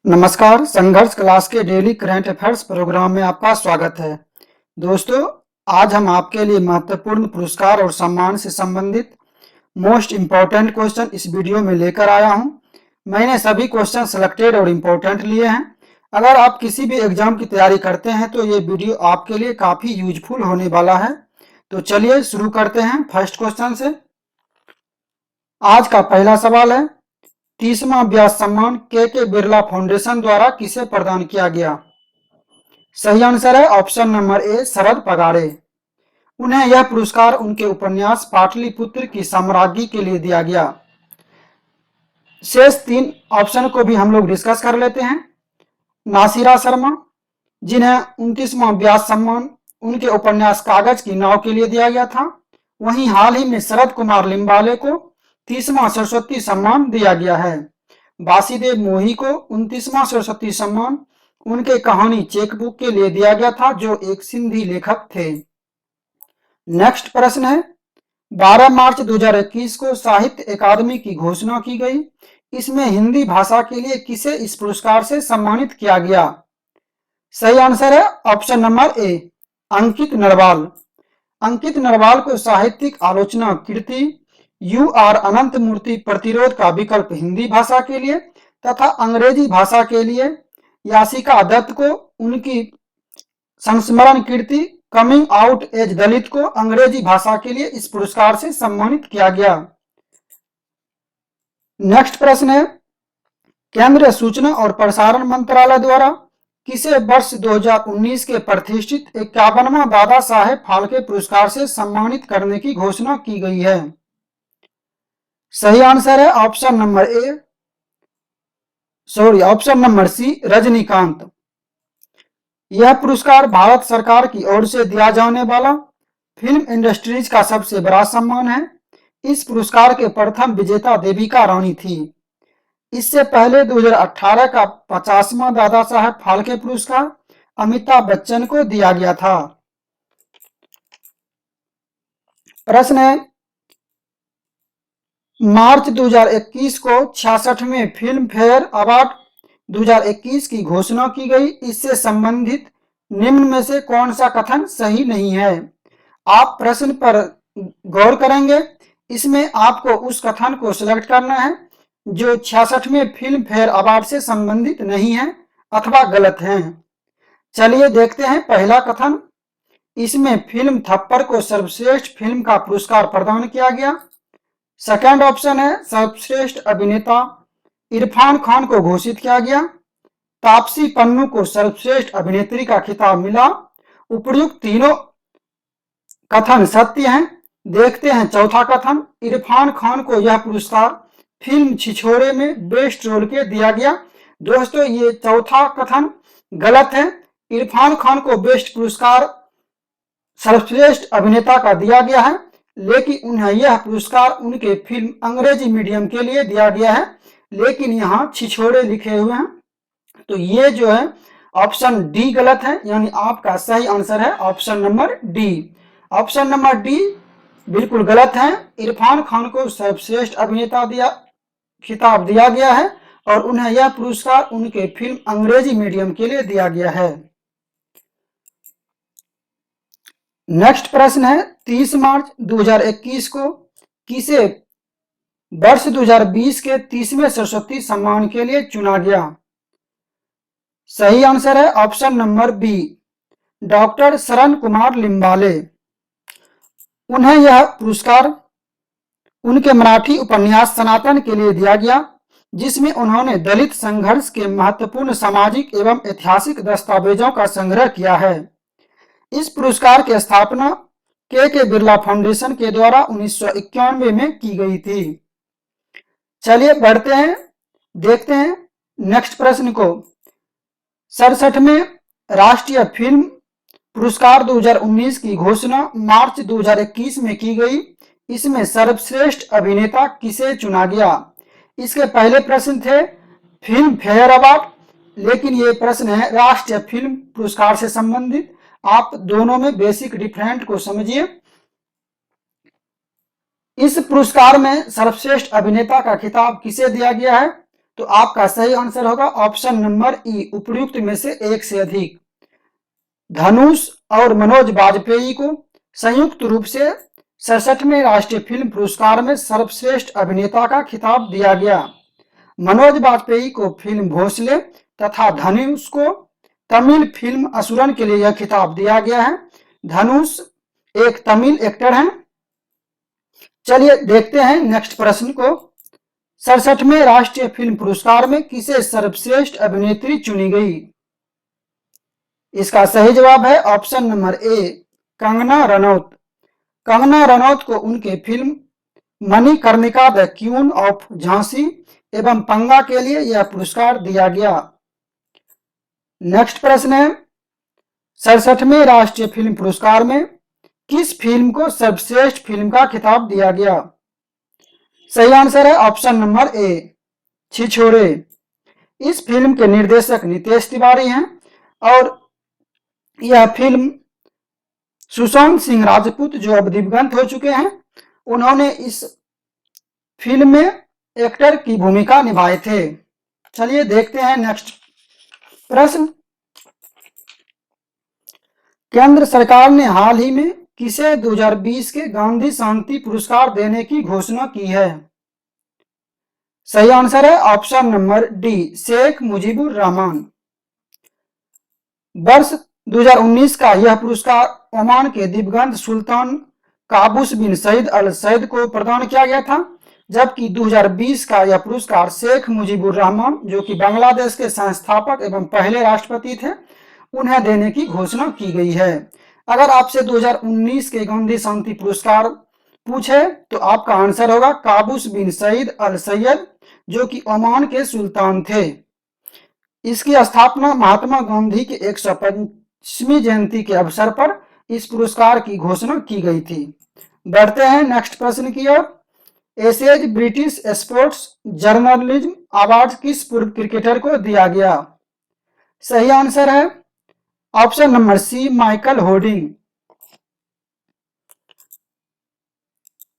नमस्कार, संघर्ष क्लास के डेली करंट अफेयर्स प्रोग्राम में आपका स्वागत है। दोस्तों, आज हम आपके लिए महत्वपूर्ण पुरस्कार और सम्मान से संबंधित मोस्ट इम्पोर्टेंट क्वेश्चन इस वीडियो में लेकर आया हूं। मैंने सभी क्वेश्चन सिलेक्टेड और इम्पोर्टेंट लिए हैं। अगर आप किसी भी एग्जाम की तैयारी करते हैं तो ये वीडियो आपके लिए काफ़ी यूजफुल होने वाला है। तो चलिए शुरू करते हैं फर्स्ट क्वेश्चन से। आज का पहला सवाल है, 30वां व्यास सम्मान के बिरला फाउंडेशन द्वारा किसे प्रदान किया गया? सही आंसर है ऑप्शन नंबर ए, शरद पगाड़े। उन्हें यह पुरस्कार उनके उपन्यास पाटलिपुत्र की साम्राज्ञी के लिए दिया गया। शेष तीन ऑप्शन को भी हम लोग डिस्कस कर लेते हैं। नासिरा शर्मा, जिन्हें 29वां व्यास सम्मान उनके उपन्यास कागज की नाव के लिए दिया गया था। वहीं हाल ही में शरद कुमार लिम्बाले को 30वां सरस्वती सम्मान दिया गया है। वासुदेव मोही को 29वां सरस्वती सम्मान उनके कहानी चेकबुक के लिए दिया गया था, जो एक सिंधी लेखक थे। नेक्स्ट प्रश्न है, 12 मार्च 2021 को साहित्य अकादमी की घोषणा की गई। इसमें हिंदी भाषा के लिए किसे इस पुरस्कार से सम्मानित किया गया? सही आंसर है ऑप्शन नंबर ए, अंकित नरवाल। अंकित नरवाल को साहित्यिक आलोचना कीर्ति UR अनंत मूर्ति प्रतिरोध का विकल्प हिंदी भाषा के लिए तथा अंग्रेजी भाषा के लिए यासिका दत्त को उनकी संस्मरण कीर्ति कमिंग आउट एज दलित को अंग्रेजी भाषा के लिए इस पुरस्कार से सम्मानित किया गया। नेक्स्ट प्रश्न है, केंद्रीय सूचना और प्रसारण मंत्रालय द्वारा किसे वर्ष 2019 के प्रतिष्ठित 51वां दादा साहेब फाल्के पुरस्कार से सम्मानित करने की घोषणा की गई है? सही आंसर है ऑप्शन नंबर सी, रजनीकांत। यह पुरस्कार भारत सरकार की ओर से दिया जाने वाला फिल्म इंडस्ट्रीज का सबसे बड़ा सम्मान है। इस पुरस्कार के प्रथम विजेता देविका रानी थी। इससे पहले 2018 का 50वां दादा साहेब फाल्के पुरस्कार अमिताभ बच्चन को दिया गया था। प्रश्न है, मार्च 2021 को 66वें फिल्म फेयर अवार्ड 2021 की घोषणा की गई। इससे संबंधित निम्न में से कौन सा कथन सही नहीं है? आप प्रश्न पर गौर करेंगे। इसमें आपको उस कथन को सिलेक्ट करना है जो 66वें फिल्म फेयर अवार्ड से संबंधित नहीं है अथवा गलत है। चलिए देखते हैं पहला कथन। इसमें फिल्म थप्पड़ को सर्वश्रेष्ठ फिल्म का पुरस्कार प्रदान किया गया। सेकंड ऑप्शन है, सर्वश्रेष्ठ अभिनेता इरफान खान को घोषित किया गया। तापसी पन्नू को सर्वश्रेष्ठ अभिनेत्री का खिताब मिला। उपर्युक्त तीनों कथन सत्य हैं। देखते हैं चौथा कथन। इरफान खान को यह पुरस्कार फिल्म छिछोरे में बेस्ट रोल के दिया गया। दोस्तों, ये चौथा कथन गलत है। इरफान खान को बेस्ट पुरस्कार सर्वश्रेष्ठ अभिनेता का दिया गया है, लेकिन उन्हें यह पुरस्कार उनके फिल्म अंग्रेजी मीडियम के लिए दिया गया है, लेकिन यहाँ छिछोरे लिखे हुए हैं। तो ये जो है ऑप्शन डी गलत है, यानी आपका सही आंसर है option number D. Option number D बिल्कुल गलत है। इरफान खान को सर्वश्रेष्ठ अभिनेता खिताब दिया गया है और उन्हें यह पुरस्कार उनके फिल्म अंग्रेजी मीडियम के लिए दिया गया है। नेक्स्ट प्रश्न है, 30 मार्च 2021 को किसे वर्ष 2020 के 30वें सरस्वती सम्मान के लिए चुना गया? सही आंसर है ऑप्शन नंबर बी, डॉक्टर शरण कुमार लिम्बाले। उन्हें यह पुरस्कार उनके मराठी उपन्यास सनातन के लिए दिया गया, जिसमें उन्होंने दलित संघर्ष के महत्वपूर्ण सामाजिक एवं ऐतिहासिक दस्तावेजों का संग्रह किया है। इस पुरस्कार की स्थापना के बिरला फाउंडेशन के द्वारा 1991 में की गई थी। चलिए बढ़ते हैं, देखते हैं नेक्स्ट प्रश्न को। 67वें राष्ट्रीय फिल्म पुरस्कार 2019 की घोषणा मार्च 2021 में की गई। इसमें सर्वश्रेष्ठ अभिनेता किसे चुना गया? इसके पहले प्रश्न थे फिल्म फेयर अवार्ड, लेकिन ये प्रश्न है राष्ट्रीय फिल्म पुरस्कार से संबंधित। आप दोनों में बेसिक डिफरेंट को समझिए। इस पुरस्कार में सर्वश्रेष्ठ अभिनेता का खिताब किसे दिया गया है? तो आपका सही आंसर होगा ऑप्शन नंबर ई, उपयुक्त में से एक से अधिक। धनुष और मनोज बाजपेयी को संयुक्त रूप से 67वें राष्ट्रीय फिल्म पुरस्कार में सर्वश्रेष्ठ अभिनेता का खिताब दिया गया। मनोज बाजपेयी को फिल्म भोसले तथा धनुष को तमिल फिल्म असुरन के लिए यह खिताब दिया गया है। धनुष एक तमिल एक्टर हैं। चलिए देखते हैं नेक्स्ट प्रश्न को। 67वें राष्ट्रीय फिल्म पुरस्कार में किसे सर्वश्रेष्ठ अभिनेत्री चुनी गई? इसका सही जवाब है option number A, Kangana Ranaut. Kangana Ranaut को उनके film Manikarnika the queen of Jhansi एवं पंगा के लिए यह पुरस्कार दिया गया। नेक्स्ट प्रश्न है, 67वें राष्ट्रीय फिल्म पुरस्कार में किस फिल्म को सर्वश्रेष्ठ फिल्म का खिताब दिया गया? सही आंसर है ऑप्शन नंबर ए, छिछोरे। इस फिल्म के निर्देशक नितेश तिवारी हैं और यह फिल्म सुशांत सिंह राजपूत जो अब दिवंगत हो चुके हैं, उन्होंने इस फिल्म में एक्टर की भूमिका निभाए थे। चलिए देखते हैं नेक्स्ट प्रश्न। केंद्र सरकार ने हाल ही में किसे 2020 के गांधी शांति पुरस्कार देने की घोषणा की है? सही आंसर है option number D, Sheikh Mujibur Rahman. वर्ष 2019 का यह पुरस्कार ओमान के दिवंगत सुल्तान Qaboos bin Said al Said को प्रदान किया गया था, जबकि 2020 का यह पुरस्कार शेख मुजीबुर रहमान जो कि बांग्लादेश के संस्थापक एवं पहले राष्ट्रपति थे, उन्हें देने की घोषणा की गई है। अगर आपसे 2019 के गांधी शांति पुरस्कार पूछे तो आपका आंसर होगा काबूस बिन सईद अल सैयद जो कि ओमान के सुल्तान थे। इसकी स्थापना महात्मा गांधी के 125वीं जयंती के अवसर पर इस पुरस्कार की घोषणा की गई थी। बढ़ते हैं नेक्स्ट प्रश्न की ओर। एसेज ब्रिटिश स्पोर्ट्स जर्नलिज्म अवार्ड किस पूर्व क्रिकेटर को दिया गया? सही आंसर है option number C, Michael Holding.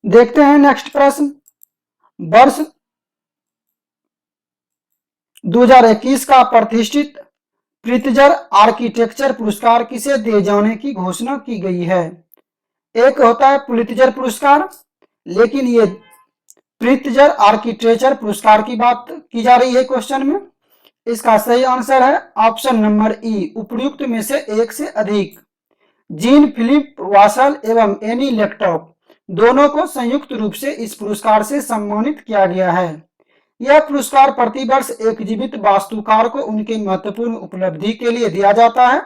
देखते हैं नेक्स्ट प्रश्न। वर्ष 2021 का प्रतिष्ठित प्रित्जर आर्किटेक्चर पुरस्कार किसे दिए जाने की घोषणा की गई है? एक होता है पुलित्जर पुरस्कार, लेकिन ये प्रित्जर आर्किटेक्चर पुरस्कार की बात की जा रही है क्वेश्चन में। इसका सही आंसर है ऑप्शन नंबर ई, उपयुक्त में से एक से अधिक। जीन फिलिप वासल एवं एनी लेक्टॉप दोनों को संयुक्त रूप से इस पुरस्कार से सम्मानित किया गया है। यह पुरस्कार प्रतिवर्ष एक जीवित वास्तुकार को उनके महत्वपूर्ण उपलब्धि के लिए दिया जाता है।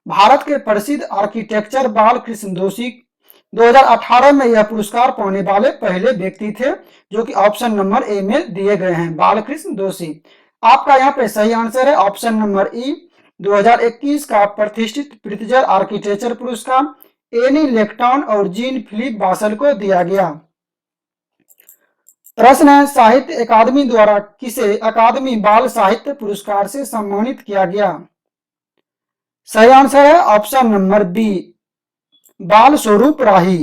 भारत के प्रसिद्ध आर्किटेक्चर बालकृष्ण दोषी 2018 में यह पुरस्कार पाने वाले पहले व्यक्ति थे, जो कि ऑप्शन नंबर ए में दिए गए हैं, बालकृष्ण दोषी। आपका यहाँ पे सही आंसर है ऑप्शन नंबर ई, 2021 का प्रतिष्ठित प्रित्जर आर्किटेक्चर पुरस्कार एनी लेक्टॉन और जीन फिलिप वासल को दिया गया। प्रश्न है, साहित्य अकादमी द्वारा किसे अकादमी बाल साहित्य पुरस्कार से सम्मानित किया गया? सही आंसर है ऑप्शन नंबर बी, बाल स्वरूप राही।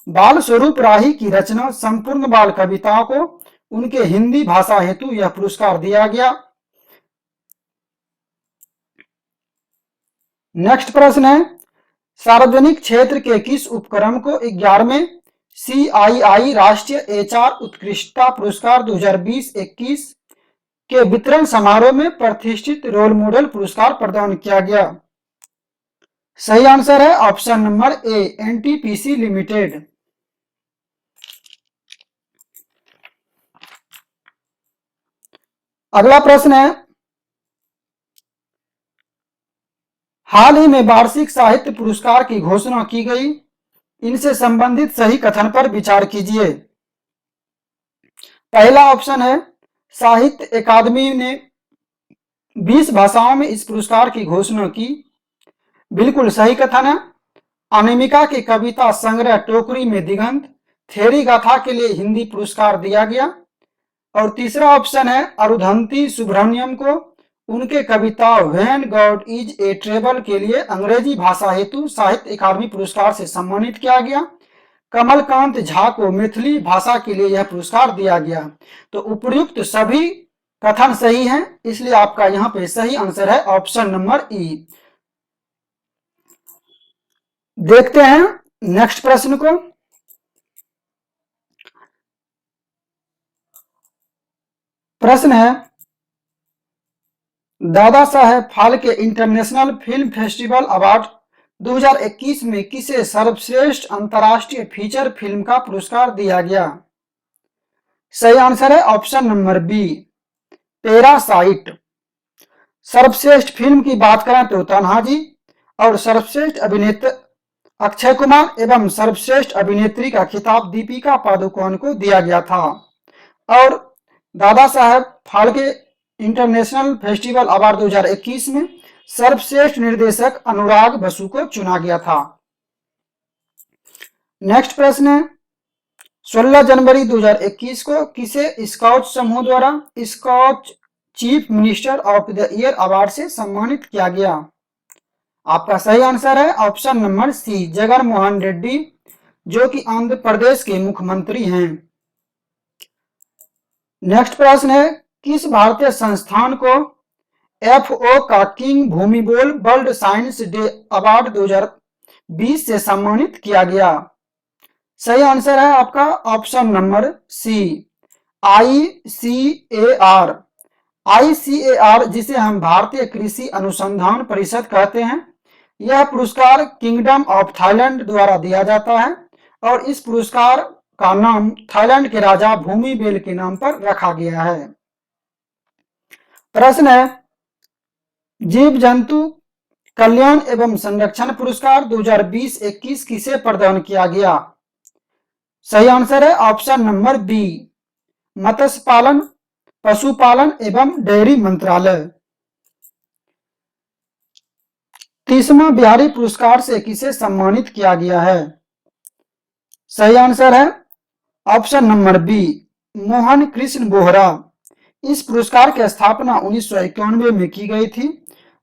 बाल स्वरूप राही की रचना संपूर्ण बाल कविताओं को उनके हिंदी भाषा हेतु यह पुरस्कार दिया गया। नेक्स्ट प्रश्न है, सार्वजनिक क्षेत्र के किस उपक्रम को 11वें CII राष्ट्रीय HR उत्कृष्टता पुरस्कार 2020-21 के वितरण समारोह में प्रतिष्ठित रोल मॉडल पुरस्कार प्रदान किया गया? सही आंसर है option number A, NTPC limited. अगला प्रश्न है, हाल ही में वार्षिक साहित्य पुरस्कार की घोषणा की गई, इनसे संबंधित सही कथन पर विचार कीजिए। पहला ऑप्शन है, साहित्य अकादमी ने 20 भाषाओं में इस पुरस्कार की घोषणा की। बिल्कुल सही कथन है। अनामिका की कविता संग्रह टोकरी में दिगंत थेरी गाथा के लिए हिंदी पुरस्कार दिया गया। और तीसरा ऑप्शन है, अरुंधति सुब्रमण्यम को उनके कविता when God is a traveller के लिए अंग्रेजी भाषा हेतु साहित्य अकादमी पुरस्कार से सम्मानित किया गया। कमलकांत झा को मैथिली भाषा के लिए यह पुरस्कार दिया गया। तो उपयुक्त सभी कथन सही है, इसलिए आपका यहाँ पे सही आंसर है ऑप्शन नंबर ई। देखते हैं नेक्स्ट प्रश्न को। प्रश्न है, Dada Saheb Phalke international film festival award 2021 में किसे सर्वश्रेष्ठ अंतर्राष्ट्रीय फीचर फिल्म का पुरस्कार दिया गया? सही आंसर है ऑप्शन नंबर बी, पैरासाइट। सर्वश्रेष्ठ फिल्म की बात करें तो तान्हाजी, और सर्वश्रेष्ठ अभिनेता अक्षय कुमार एवं सर्वश्रेष्ठ अभिनेत्री का खिताब दीपिका पादुकोण को दिया गया था। और दादा Saheb Phalke international festival award 2021 में सर्वश्रेष्ठ निर्देशक अनुराग बसु को चुना गया था। नेक्स्ट प्रश्न है, 16 जनवरी 2021 को किसे स्काउट समूह द्वारा scout chief minister of the year award से सम्मानित किया गया? आपका सही आंसर है option number C, Jagan Mohan Reddy, जो कि आंध्र प्रदेश के मुख्यमंत्री हैं। नेक्स्ट प्रश्न है, किस भारतीय संस्थान को एफओ का King Bhumibol World Science Day award 2020 से सम्मानित किया गया? सही आंसर है आपका option number C, ICAR. ICAR, जिसे हम भारतीय कृषि अनुसंधान परिषद कहते हैं, यह पुरस्कार किंगडम ऑफ थाईलैंड द्वारा दिया जाता है और इस पुरस्कार का नाम थाईलैंड के राजा भूमिबोल के नाम पर रखा गया है। प्रश्न है, जीव जंतु कल्याण एवं संरक्षण पुरस्कार 2020-21 किसे प्रदान किया गया? सही आंसर है ऑप्शन नंबर बी, मत्स्य पालन, पशुपालन एवं डेयरी मंत्रालय। 30वां बिहारी पुरस्कार से किसे सम्मानित किया गया है? सही आंसर है option number B, Mohan Krishna Bohra. इस पुरस्कार की स्थापना 1991 में की गई थी।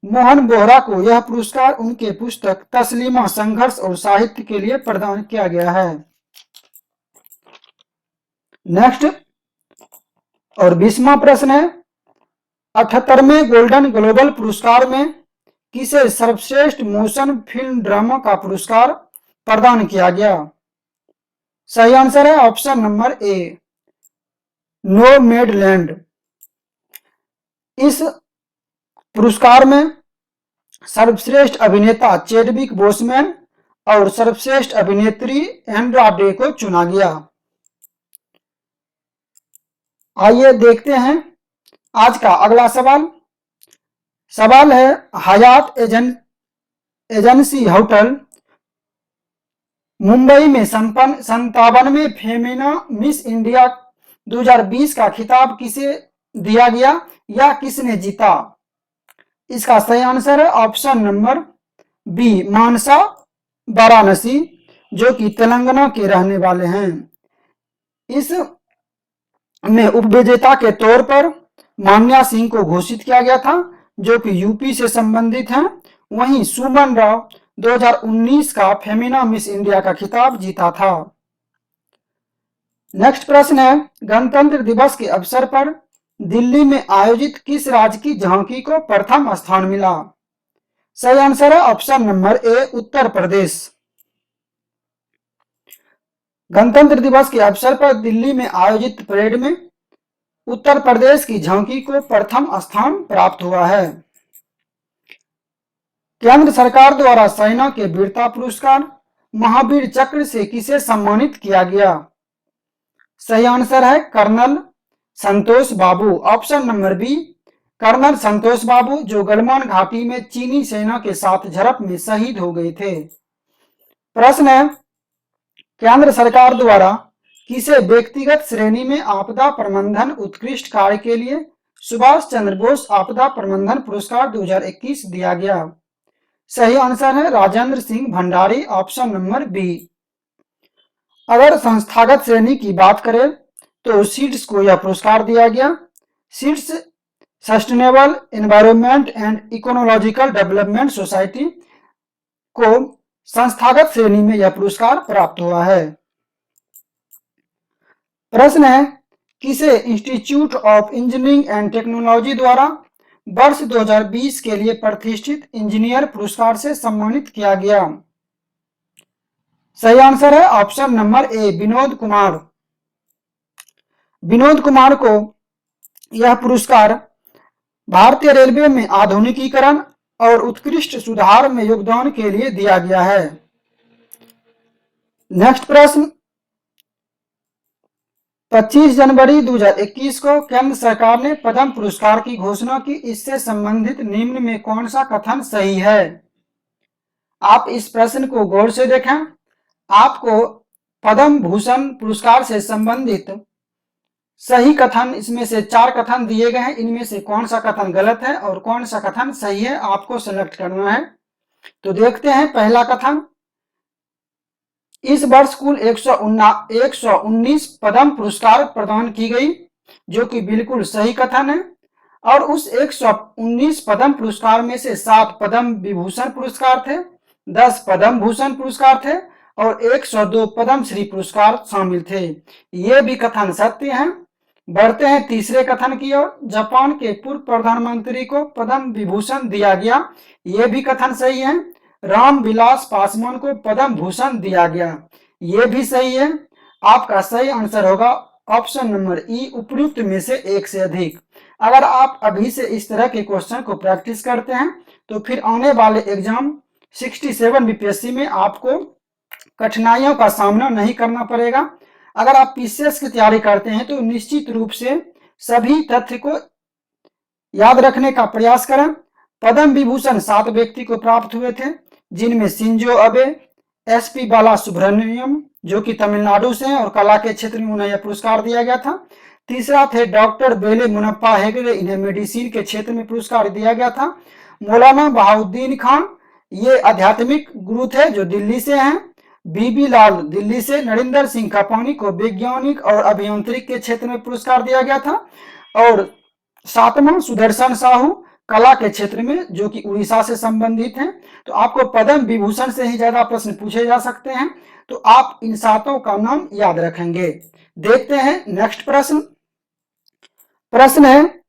मोहन बोहरा को यह पुरस्कार उनके पुस्तक तस्लीमा संघर्ष और साहित्य के लिए प्रदान किया गया है। नेक्स्ट और 20वां प्रश्न है, 78वें गोल्डन ग्लोबल पुरस्कार में किसे सर्वश्रेष्ठ मोशन फिल्म ड्रामा का पुरस्कार प्रदान किया गया? सही आंसर है ऑप्शन नंबर ए, नोमैडलैंड। इस पुरस्कार में सर्वश्रेष्ठ अभिनेता चैडविक बोसमैन और सर्वश्रेष्ठ अभिनेत्री एंड्रा डे को चुना गया। आइए देखते हैं आज का अगला सवाल। सवाल है, हयात एजेंसी होटल मुंबई में संपन्न 57वें फेमिना मिस इंडिया 2020 का खिताब किसे दिया गया या किसने जीता? इसका सही आंसर है ऑप्शन नंबर बी, मानसा वाराणसी, जो कि तेलंगाना के रहने वाले हैं। इस में उपविजेता के तौर पर मान्या सिंह को घोषित किया गया था, जो कि यूपी से संबंधित हैं। वहीं सुमन राव 2019 का फेमिना मिस इंडिया का खिताब जीता था। नेक्स्ट प्रश्न है, गणतंत्र दिवस के अवसर पर दिल्ली में आयोजित किस राज्य की झांकी को प्रथम स्थान मिला? सही आंसर है option number A, Uttar Pradesh. गणतंत्र दिवस के अवसर पर दिल्ली में आयोजित परेड में उत्तर प्रदेश की झांकी को प्रथम स्थान प्राप्त हुआ है। केंद्र सरकार द्वारा सेना के वीरता पुरस्कार महावीर चक्र से किसे सम्मानित किया गया? सही आंसर है कर्नल संतोष बाबू, ऑप्शन नंबर बी, कर्नल संतोष बाबू, जो गलवान घाटी में चीनी सेना के साथ झड़प में शहीद हो गए थे। प्रश्न है, केंद्र सरकार द्वारा किसे व्यक्तिगत श्रेणी में आपदा प्रबंधन उत्कृष्ट कार्य के लिए सुभाष चंद्र बोस आपदा प्रबंधन पुरस्कार 2021 दिया गया? सही आंसर है Rajendra Singh Bhandari, option number B. अगर संस्थागत श्रेणी की बात करें तो सीड्स को यह पुरस्कार दिया गया। Seeds sustainable environment and ecological development society को संस्थागत श्रेणी में यह पुरस्कार प्राप्त हुआ है। प्रश्न है, किसे institute of engineering and technology द्वारा वर्ष 2020 के लिए प्रतिष्ठित इंजीनियर पुरस्कार से सम्मानित किया गया? सही आंसर है option number A, Vinod Kumar. Vinod Kumar को यह पुरस्कार भारतीय रेलवे में आधुनिकीकरण और उत्कृष्ट सुधार में योगदान के लिए दिया गया है। नेक्स्ट प्रश्न, 25 जनवरी 2021 को केंद्र सरकार ने पद्म पुरस्कार की घोषणा की। इससे संबंधित निम्न में कौन सा कथन सही है? आप इस प्रश्न को गौर से देखें। आपको पद्म भूषण पुरस्कार से संबंधित सही कथन, इसमें से 4 कथन दिए गए हैं। इनमें से कौन सा कथन गलत है और कौन सा कथन सही है, आपको सेलेक्ट करना है। तो देखते हैं पहला कथन, इस वर्ष कुल 119 पद्म पुरस्कार प्रदान की गई, जो कि बिल्कुल सही कथन है। और उस 119 पद्म पुरस्कार में से 7 पद्म विभूषण पुरस्कार थे, 10 पद्म भूषण पुरस्कार थे और 102 पद्म श्री पुरस्कार शामिल थे। ये भी कथन सत्य हैं। बढ़ते हैं तीसरे कथन की ओर, जापान के पूर्व प्रधानमंत्री को पद्म विभूषण दिया गया। ये भी कथन सही है। रामविलास पासवान को पद्म भूषण दिया गया, ये भी सही है। आपका सही आंसर होगा ऑप्शन नंबर ई, उपयुक्त में से एक से अधिक। अगर आप अभी से इस तरह के क्वेश्चन को प्रैक्टिस करते हैं तो फिर आने वाले एग्जाम 67 बीपीएससी में आपको कठिनाइयों का सामना नहीं करना पड़ेगा। अगर आप पीसीएस की तैयारी करते हैं तो निश्चित रूप से सभी तथ्य को याद रखने का प्रयास करें। पद्म विभूषण 7 व्यक्ति को प्राप्त हुए थे, जिनमें शिंजो अबे, एसपी बाला सुब्रमण्यम जो कि तमिलनाडु से हैं और कला के क्षेत्र में उन्हें यह पुरस्कार दिया गया था। तीसरा थे डॉक्टर बेले मुनप्पा हेगड़े, इन्हें मेडिसिन के क्षेत्र में पुरस्कार दिया गया था। मौलाना बहाउद्दीन खान, ये आध्यात्मिक गुरु थे जो दिल्ली से हैं। बीबी लाल दिल्ली से। नरेंद्र सिंह कापानी को वैज्ञानिक और अभियांत्रिक के क्षेत्र में पुरस्कार दिया गया था। और 7वां सुदर्शन साहू, कला के क्षेत्र में, जो कि उड़ीसा से संबंधित हैं। तो आपको पद्म विभूषण से ही ज्यादा प्रश्न पूछे जा सकते हैं, तो आप इन 7 का नाम याद रखेंगे। देखते हैं नेक्स्ट प्रश्न। प्रश्न है,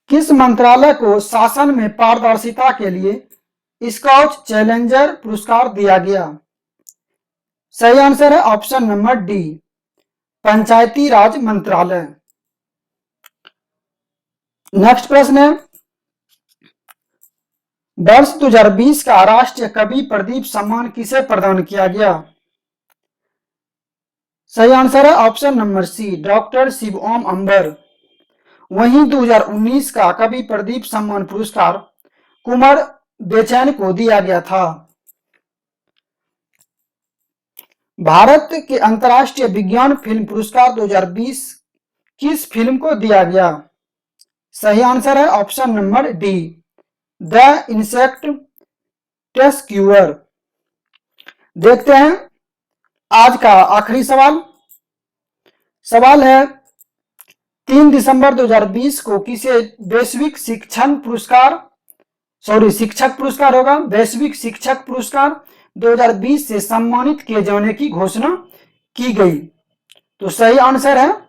किस मंत्रालय को शासन में पारदर्शिता के लिए स्काउट चैलेंजर पुरस्कार दिया गया? सही आंसर है ऑप्शन नंबर डी, पंचायती राज मंत्रालय। नेक्स्ट प्रश्न है, वर्ष 2020 का राष्ट्रीय कवि प्रदीप सम्मान किसे प्रदान किया गया? सही आंसर है ऑप्शन नंबर सी, डॉक्टर शिवओम अंबर। वहीं 2019 का कवि प्रदीप सम्मान पुरस्कार कुमार बेचैन को दिया गया था। भारत के अंतर्राष्ट्रीय विज्ञान फिल्म पुरस्कार 2020 किस फिल्म को दिया गया? सही आंसर है option number D, the insect rescuer. देखते हैं आज का आखिरी सवाल। सवाल है, 3 दिसंबर 2020 को किसे वैश्विक शिक्षक पुरस्कार होगा, वैश्विक शिक्षक पुरस्कार 2020 से सम्मानित किए जाने की घोषणा की गई? तो सही आंसर है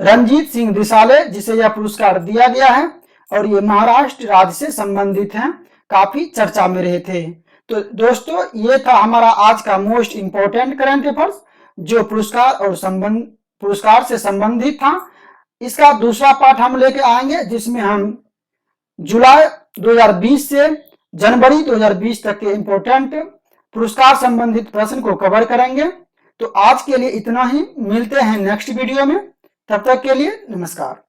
रंजीत सिंह दिसाले, जिसे यह पुरस्कार दिया गया है और ये महाराष्ट्र राज्य से संबंधित हैं, काफी चर्चा में रहे थे। तो दोस्तों, ये था हमारा आज का मोस्ट इंपोर्टेंट करंट अफेयर्स, जो पुरस्कार से संबंधित था। इसका दूसरा पार्ट हम लेके आएंगे, जिसमें हम जुलाई 2020 से जनवरी 2020 तक के इंपोर्टेंट पुरस्कार संबंधित प्रश्न को कवर करेंगे। तो आज के लिए इतना ही, मिलते हैं नेक्स्ट वीडियो में। तब तक के लिए नमस्कार।